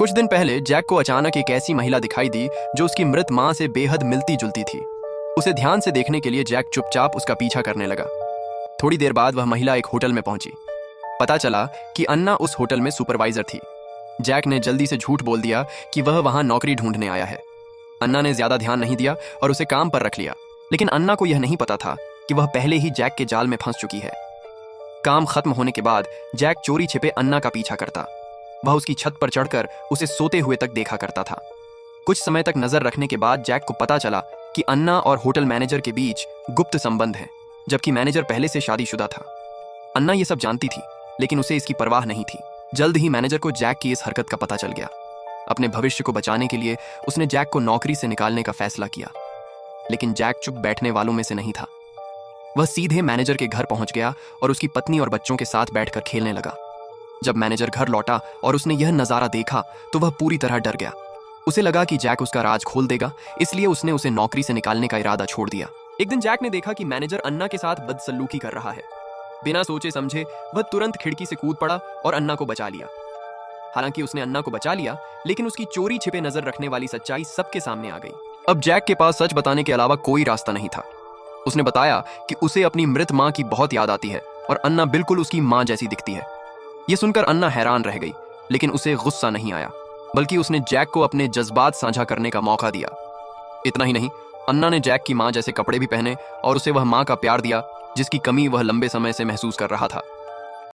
कुछ दिन पहले जैक को अचानक एक ऐसी महिला दिखाई दी जो उसकी मृत मां से बेहद मिलती जुलती थी। उसे ध्यान से देखने के लिए जैक चुपचाप उसका पीछा करने लगा। थोड़ी देर बाद वह महिला एक होटल में पहुंची। पता चला कि अन्ना उस होटल में सुपरवाइजर थी। जैक ने जल्दी से झूठ बोल दिया कि वह वहां नौकरी ढूंढने आया है। अन्ना ने ज्यादा ध्यान नहीं दिया और उसे काम पर रख लिया, लेकिन अन्ना को यह नहीं पता था कि वह पहले ही जैक के जाल में फंस चुकी है। काम खत्म होने के बाद जैक चोरी छिपे अन्ना का पीछा करता। वह उसकी छत पर चढ़कर उसे सोते हुए तक देखा करता था। कुछ समय तक नजर रखने के बाद जैक को पता चला कि अन्ना और होटल मैनेजर के बीच गुप्त संबंध है, जबकि मैनेजर पहले से शादीशुदा था। अन्ना ये सब जानती थी, लेकिन उसे इसकी परवाह नहीं थी। जल्द ही मैनेजर को जैक की इस हरकत का पता चल गया। अपने भविष्य को बचाने के लिए उसने जैक को नौकरी से निकालने का फैसला किया, लेकिन जैक चुप बैठने वालों में से नहीं था। वह सीधे मैनेजर के घर पहुंच गया और उसकी पत्नी और बच्चों के साथ बैठकर खेलने लगा। जब मैनेजर घर लौटा और उसने यह नजारा देखा तो वह पूरी तरह डर गया। उसे लगा कि जैक उसका राज खोल देगा, इसलिए उसने उसे नौकरी से निकालने का इरादा छोड़ दिया। एक दिन जैक ने देखा कि मैनेजर अन्ना के साथ बदसलूकी कर रहा है। बिना सोचे समझे वह तुरंत खिड़की से कूद पड़ा और अन्ना को बचा लिया। हालांकि उसने अन्ना को बचा लिया, लेकिन उसकी चोरी छिपे नजर रखने वाली सच्चाई सबके सामने आ गई। अब जैक के पास सच बताने के अलावा कोई रास्ता नहीं था। उसने बताया कि उसे अपनी मृत मां की बहुत याद आती है और अन्ना बिल्कुल उसकी मां जैसी दिखती है। यह सुनकर अन्ना हैरान रह गई, लेकिन उसे गुस्सा नहीं आया, बल्कि उसने जैक को अपने जज्बात साझा करने का मौका दिया। इतना ही नहीं, अन्ना ने जैक की मां जैसे कपड़े भी पहने और उसे वह मां का प्यार दिया जिसकी कमी वह लंबे समय से महसूस कर रहा था।